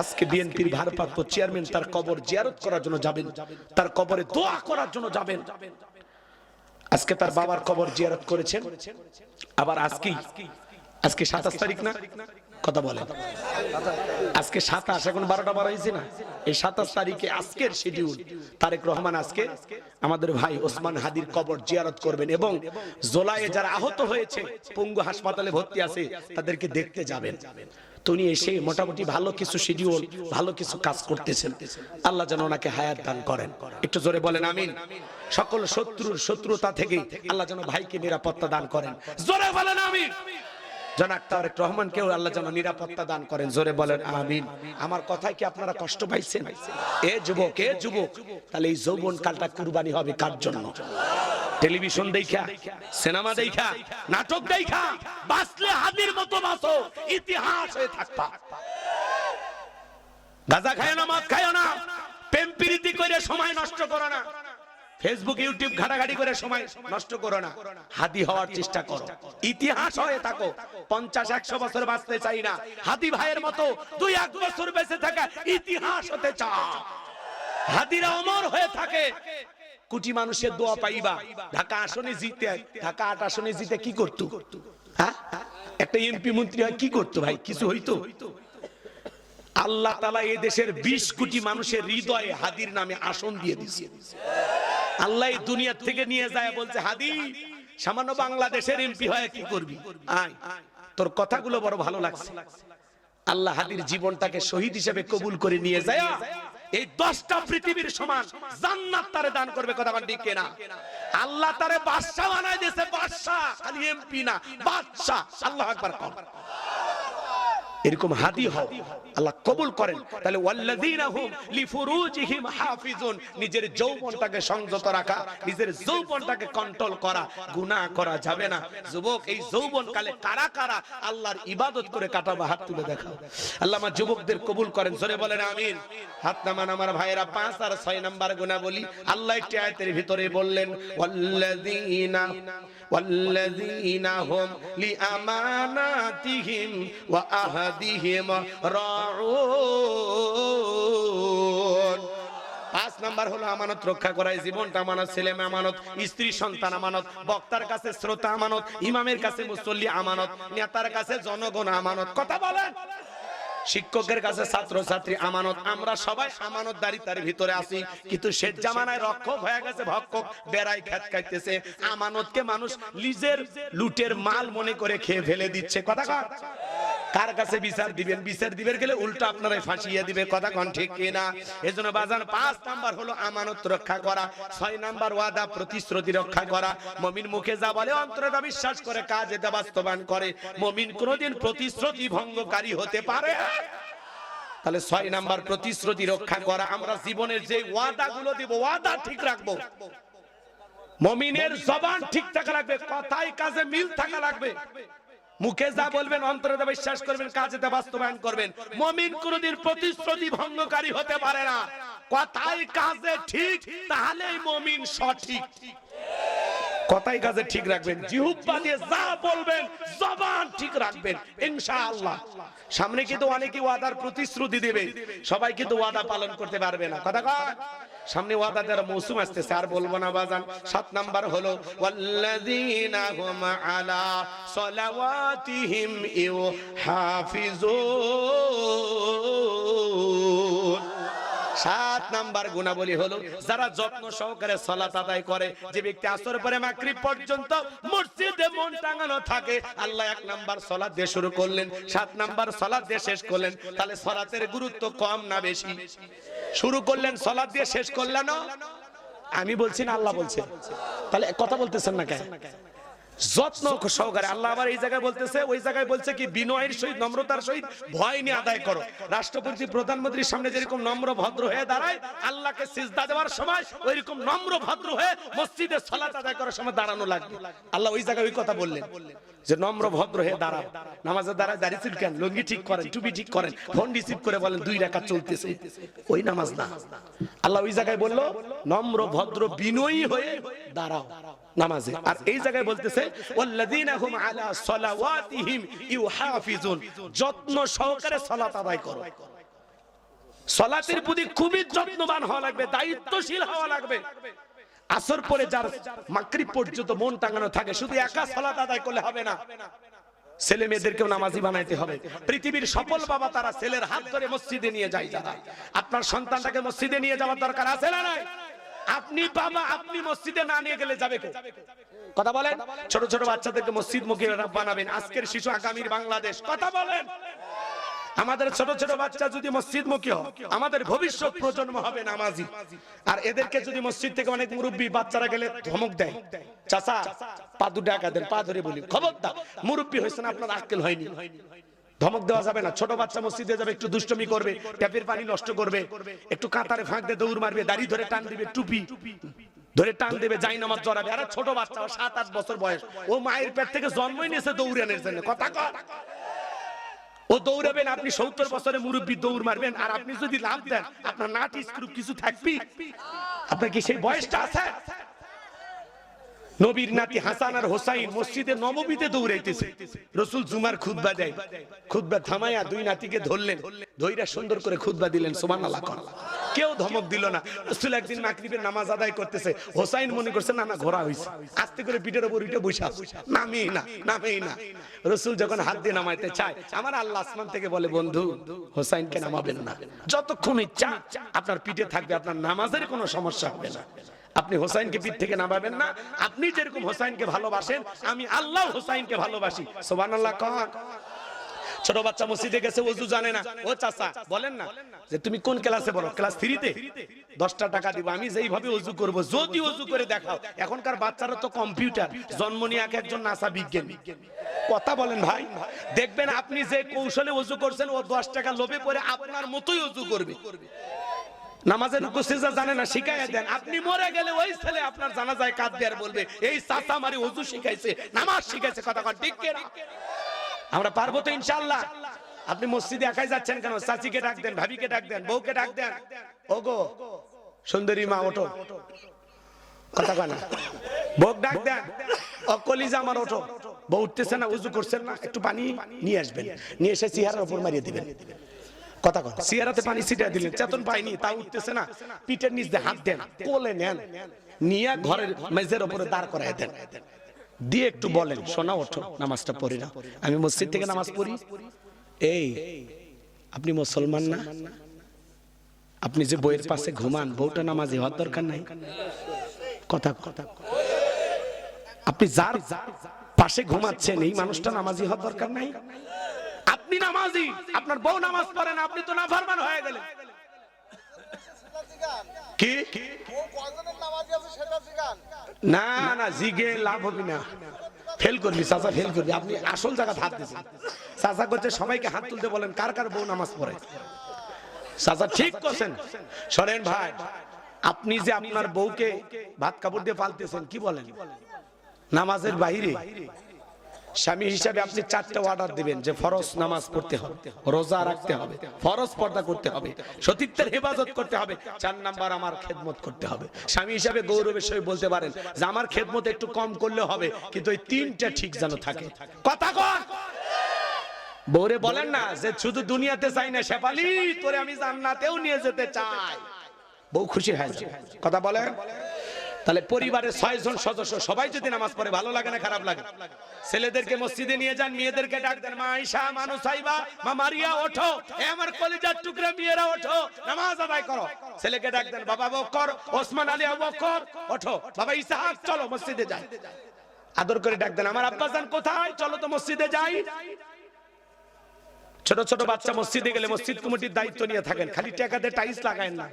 আজকে বিএনপির ভারপ্রাপ্ত চেয়ারম্যান তার কবর জিয়ারত করার জন্য যাবেন, তার কবরে দোয়া করার জন্য যাবেন। আজকে তার বাবার কবর জিয়ারত করেছেন, আবার আজকে 27 তারিখ না, কথা বলেন, আজকে 27, এখন 12টা বার হয়েছে না, এই 27 তারিখে আজকের শিডিউল তারেক রহমান আজকে আমাদের ভাই ওসমান হাদির কবর জিয়ারত করবেন এবং জোলায়ে যারা আহত হয়েছে পঙ্গু হাসপাতালে ভর্তি আছে তাদেরকে দেখতে যাবেন। তিনি এসে মোটামুটি ভালো কিছু শিডিউল, ভালো কিছু কাজ করতেছেন। আল্লাহ যেন ওনাকে হায়াত দান করেন, একটু জোরে বলেন আমিন। সকল শত্রুতা থেকে আল্লাহ যেন ভাইকে নিরাপত্তা দান করেন, জোরে বলেন আমিন। জনাব তারেক রহমানকেও আল্লাহ যেন নিরাপত্তা দান করেন, জোরে বলেন আমিন। আমার কথায় কি আপনারা কষ্ট পাইছেন? এ যুবক, তাহলে এই যৌবন কালটা কুরবানি হবে কার জন্য? টেলিভিশন দেখা, সিনেমা দেখা, নাটক দেখা বাঁচলে হাদির মতো বাঁচো, ইতিহাস হয়ে থাকবা। গাঁজা খায় না, মদ খায় না, প্রেম প্রীতি করে সময় নষ্ট করো না, ফেসবুক ইউটিউব ঘাটাঘাটি করে সময় নষ্ট করো না, হাদি হওয়ার চেষ্টা করো, ইতিহাস হয়ে থাকো। 50-100 বছর বাঁচতে চাই না, হাদি ভাইয়ের মতো 2-1 বছর বেঁচে থাকা ইতিহাস হতে চাও। হাদিরা অমর হয়ে থাকে, কোটি মানুষের দোয়া পাইবা। ঢাকা 8 আসনে জিতে কি করতো? হ্যাঁ, একটা এমপি মন্ত্রী হয় কি করতো ভাই? কিছু হইতো? আল্লাহ তাআলা এই দেশের 20 কোটি মানুষের হৃদয়ে হাদির নামে আসন দিয়ে দিয়েছে। আল্লাহ এই দুনিয়া থেকে নিয়ে যায়, বলছে হাদি সামান্য বাংলাদেশের এমপি হয় কি করবি? আয়, তোর কথাগুলো বড় ভালো লাগছে। আল্লাহ হাদির জীবনটাকে শহীদ হিসেবে কবুল করে নিয়ে যায়, এই 10টা পৃথিবীর সমান জান্নাত তারে দান করবে, কথা বল ঠিক কিনা? আল্লাহ তারে বাদশা বানায় দিয়েছে, বাদশা, খালি এমপি না, বাদশা। আল্লাহু আকবার কর। এরকম হাদি হও, আল্লাহ কবুল করেন। তাহলে ওয়াল্লাযীনা হুম লিফুরুজিহিম হাফিজুন, নিজের যৌবনটাকে সংযত রাখা, নিজের যৌবনটাকে কন্ট্রোল করা, গুনাহ করা যাবে না। যুবক, এই যৌবনকালে কারা কারা আল্লাহর ইবাদত করে কাটাবা? হাত তুলে দেখাও। আল্লাহ আমার যুবকদের কবুল করেন, জোরে বলেন আমিন। হাত নামান আমার ভাইয়েরা। 5 আর 6 নাম্বার গুনাহ বলি। আল্লাহ একটি আয়াতের ভিতরে বললেন ওয়াল্লাযীনা হুম লিআমানাতিহিম ওয়া আহদিহিম রাউন। 5 নাম্বার হলো আমানত রক্ষা করা। জীবনটা আমানত, ছেলে আমানত, স্ত্রী সন্তান আমানত, বক্তার কাছে শ্রোতা আমানত, ইমামের কাছে মুসল্লি আমানত, নেতার কাছে জনগণ আমানত, কথা বলেন, শিক্ষকের কাছে ছাত্র ছাত্রী আমানত। আমরা সবাই আমানতদারিতার ভিতরে আছি, কিন্তু শেষ জামানায় রক্ষক হয়ে গেছে ভক্ষক, বেড়াই খেত খাইতেছে। আমানতকে মানুষ নিজের লুটের মাল মনে করে খেয়ে ফেলে দিচ্ছে, কথা কন। কার কাছে বিচার দিবেন? বিচার দিবেন গেলে উল্টা আপনারাই ফাঁসিয়ে দিবে, কথা কন ঠিক কিনা? এজন্য বাজান 5 নাম্বার হলো আমানত রক্ষা করা। 6 নাম্বার ওয়াদা প্রতিশ্রুতি রক্ষা করা। মুমিন মুখে যা বলে অন্তরে তা বিশ্বাস করে, কাজে তা বাস্তবায়ন করে। মুমিন কোনোদিন প্রতিশ্রুতি ভঙ্গকারী হতে পারে। তাহলে 6 নাম্বার প্রতিশ্রুতি রক্ষা করা। আমরা জীবনের যে ওয়াদাগুলো দিব, ওয়াদা ঠিক রাখবো। মুমিনের জবান ঠিক থাকা লাগবে, কথায় কাজে মিল থাকা লাগবে। মুখে যা বলবেন অন্তরে তা বিশ্বাস করবেন, কাজে তা বাস্তবায়ন করবেন। মুমিন কোনদিন প্রতিশ্রুতি ভঙ্গকারী হতে পারে না। কথায় কাজে ঠিক, তাহলেই মুমিন সঠিক। কথায় কাজে ঠিক রাখবেন, জিহ্বা দিয়ে যা বলবেন জবান ঠিক রাখবেন, ইনশাআল্লাহ। সামনে কিন্তু অনেকে ওয়াদার প্রতিশ্রুতি দেবে, সবাই কিন্তু ওয়াদা পালন করতে পারবে না, কথা কয়। সামনে ওয়াদা দেওয়ার মৌসুম আসতেছে, আর বলবো না বাজান। 7 নাম্বার হলো ওয়াল্লাযীনা হুম আলা সালাওয়াতিহিম ইউহাফিজুন। 7 নাম্বার গুণাবলী হলো যারা যত্ন সহকারে সালাত আদায় করে। যে ব্যক্তি আসর পরে মাগরিব পর্যন্ত মসজিদে মন টাঙানো থাকে, আল্লাহ 1 নাম্বার সালাত দিয়ে শুরু করলেন, 7 নাম্বার সালাত দিয়ে শেষ করলেন। তাহলে সালাতের গুরুত্ব কম না বেশি? শুরু করলেন সালাত দিয়ে, শেষ করলেন আমি বলছি না, আল্লাহ বলছেন। তাহলে কথা বলতেছেন না কেন? যত্ন সহকারে। আল্লাহ আবার এই জায়গায় বলতেছে, ওই জায়গায় বলছে কি? বিনয়ের সহিত, নম্রতার সহিত ভয় নিয়ে আদায় করো। রাষ্ট্রপতি প্রধানমন্ত্রীর সামনে যেরকম নম্র ভদ্র হয়ে দাঁড়ায়, আল্লাহকে সিজদা দেওয়ার সময় ওইরকম নম্র ভদ্র হয়ে মসজিদে সালাত আদায় করার সময় দাঁড়ানো লাগবে। আল্লাহ ওই জায়গায় ওই কথা বললেন যে নম্র ভদ্র হয়ে দাঁড়াও। নামাজে দাঁড়ায় দাঁড়িয়ে কেন? লুঙ্গি ঠিক করেন, টুপি ঠিক করেন, ফোন রিসিভ করে বলেন 2 রাকাত চলতেছে, ওই নামাজ না। আল্লাহ ওই জায়গায় বললো নম্র ভদ্র বিনয়ী হয়ে দাঁড়াও নামাজে। আর এই জায়গায় বলতেছে ওয়াল্লাযীনা হুম আলা সালাওয়াতিহিম ইউহাফিজুন, যত্ন সহকারে সালাত আদায় করো। সালাতের প্রতি খুবই যত্নবান হওয়া লাগবে, দায়িত্বশীল হওয়া লাগবে। আসর পরে যার মাগরিব পর্যন্ত মন টাঙানো থাকে, শুধু একা সালাত আদায় করলে হবে না, ছেলে মেয়েদেরকেও নামাজি বানাইতে হবে। পৃথিবীর সফল বাবা তারা ছেলের হাত ধরে মসজিদে নিয়ে যায়। যারা আপনার সন্তানটাকে মসজিদে নিয়ে যাওয়ার দরকার আছে না নাই? আপনি বাবা, আপনি মসজিদে না নিয়ে গেলে যাবে কে? কথা বলেন। ছোট ছোট বাচ্চাদেরকে মসজিদ মুখী বানাবেন, আজকের শিশু আগামীর বাংলাদেশ। কথা বলেন। আমাদের ছোট ছোট বাচ্চা যদি মসজিদ মুখী হয়, আমাদের ভবিষ্যৎ প্রজন্ম হবে নামাজি। আর এদেরকে যদি মসজিদ থেকে অনেক মুরব্বী বাচ্চারা গেলে ধমক দেয়, চাচা পা দুটো টাকা দেন, পা ধরে বলি খবরদার, মুরব্বী হয়েছেন আপনার আক্কেল হয়নি, ধমক দেওয়া যাবে না। ছোট বাচ্চা মসজিদে যাবে, একটু দুষ্টমি করবে, ট্যাপের পানি নষ্ট করবে, একটু কাঁতারে ফাঁক দিয়ে দৌড় মারবে, দাড়ি ধরে টান দিবে, টুপি ধরে টান দেবে, যাই নামাজ জড়াবে। আর ছোট বাচ্চা 7-8 বছর বয়স, ও মায়ের পেট থেকে জন্মই নিয়েছে দৌড়ানোর জন্য। কথা কর, ও দৌড়াবেন, আপনি 70 বছরে মুরব্বী দৌড় মারবেন। আর আপনি যদি লাভ দেন, আপনার নাট স্ক্রু কিছু থাকবি? আপনার কি সেই বয়সটা আছে? নবীর নাতি হাসান আর হোসাইন মসজিদে নববীতে দৌড়াইতেছে, রাসূল জুমার খুতবা দেয়, খুতবা থামায়া দুই নাতিকে ধরলেন, ধইরা সুন্দর করে খুতবা দিলেন, সুবহানাল্লাহ। কেউ ধমক দিল না। রাসূল একদিন মাগরিবের নামাজ আদায় করতেছে, হোসাইন মনে করছে না না ঘোরা হইছে, আস্তে করে পিঠের উপর উঠে বসে আছে, নামেই না, নামেই না। রাসূল যখন হাত দিয়ে নামাইতে চায়, আমার আল্লাহ আসমান থেকে বলে, বন্ধু হোসাইনকে নামাবেন না, যতক্ষণ ইচ্ছা আপনার পিঠে থাকবে, আপনার নামাজের কোনো সমস্যা হবে না। আপনি হোসাইনকে পিঠ থেকে নামাবেন না। আপনি যেরকম হোসাইনকে ভালোবাসেন, আমি আল্লাহ হোসাইনকে ভালোবাসি। সুবহানাল্লাহ। কন ছোট বাচ্চা মসজিদে গেছে, ওযু জানে না, ও চাচা বলেন না যে তুমি কোন ক্লাসে পড়ো? ক্লাস 3-তে। 10টা টাকা দিব, আমি যেইভাবে ওযু করব, যদি ওযু করে দেখাও। এখনকার বাচ্চারা তো কম্পিউটার, জন্ম নিয়ে একজন নাসা বিজ্ঞানী। কথা বলেন ভাই, দেখবেন আপনি যে কৌশলে ওযু করছেন, ও 10 টাকা লোভে পড়ে আপনার মতোই ওযু করবে। নামাজের রুকু সিজদা জানে না, শিখাইয়া দেন। আপনি মরে গেলে ওই ছেলে আপনার জানাজায় কাঁদবে আর বলবে, এই চাচা আমারে ওযু শিখাইছে, নামাজ শিখাইছে। কথা কন ঠিক কি না? আমরা পারবো তো ইনশাআল্লাহ। আপনি মসজিদে একাই যাচ্ছেন কেন? চাচিকে ডাক দেন, ভাবিকে ডাক দেন, বউকে ডাক দেন। ওগো সুন্দরী মা ওঠো, কথা কয় না, বউ ডাক দেন, ও কলিজা আমার ওঠো। বউ উঠতেছে না, ওযু করছেন না, একটু পানি নিয়ে আসবেন, নিয়ে এসে চেহারার উপর মারিয়ে দিবেন। কথা কন, চেহারাতে পানি ছিটিয়ে দিলেন, চেতন পাইনি, তা উঠতেছে না, পিঠের নিচ দিয়ে হাত দেন, কোলে নেন, নিয়ে ঘরের মেজের উপরে দাঁড় করায় দেন, দিয়ে একটু বলেন, সোনা ওঠো, নামাজটা পড়ি না, আমি মসজিদ থেকে নামাজ পড়ি। এই আপনি মুসলমান না? আপনি যে বইয়ের পাশে ঘুমান, বউটা নামাজি হওয়ার দরকার নাই? কথা কথা, আপনি যার পাশে ঘুমাচ্ছেন, এই মানুষটা নামাজি হওয়ার দরকার নাই? আপনি নামাজি, আপনার বউ নামাজ পড়ে না, আপনি তো নাফরমান হয়ে গেলেন। কি না না, জিগে লাভ হবে না, ফেল করবি চাচা, ফেল করবি। আপনি আসল জায়গা হাত দিয়েছেন। চাচা করছে সবাইকে হাত তুলতে বলেন, কার কার বউ নামাজ পড়ে। চাচা ঠিক করছেন। শোনেন ভাই, আপনি যে আপনার বউকে ভাত কাপড় দিয়ে পালতেছেন, কি বলেন, নামাজের বাইরে স্বামী হিসাবে আপনি 4টা অর্ডার দিবেন, যে ফরজ নামাজ পড়তে হবে, রোজা রাখতে হবে, ফরজ পর্দা করতে হবে, সতীত্বের হেফাজত করতে হবে, 4 নাম্বার আমার খেদমত করতে হবে। স্বামী হিসাবে গৌরবের সহিত বলতে পারেন যে আমার খেদমত একটু কম করলে হবে, কিন্তু এই 3টা ঠিক যেন থাকে। কথা কন, বউরে বলেন না যে শুধু দুনিয়াতে চাই না শেফালি, তোরে আমি জান্নাতেও নিয়ে যেতে চাই, বউ খুশি হয়। কথা বলেন। তাহলে পরিবারের 6 জন সদস্য সবাই যদি নামাজ পড়ে, ভালো লাগে না খারাপ লাগে? ছেলেদেরকে মসজিদে নিয়ে যান, মেয়েদেরকে ডাক দেন, মা আয়েশা, মা নুসাইবা, মা মারিয়া ওঠো, এ আমার কলিজার টুকরা মেয়েরা ওঠো, নামাজ আদায় করো। ছেলেকে ডাক দেন, বাবা বকর, ওসমান আলী, আবু বকর ওঠো, বাবা ইসহাক চলো মসজিদে যাই। আদর করে ডাক দেন, আমার আব্বাজান কোথায়, চলো তো মসজিদে যাই। ছোট ছোট বাচ্চা মসজিদে গেলে মসজিদ কমিটির দায়িত্ব নিয়ে থাকেন, খালি টাকা দিয়ে টাইলস লাগায়েন না।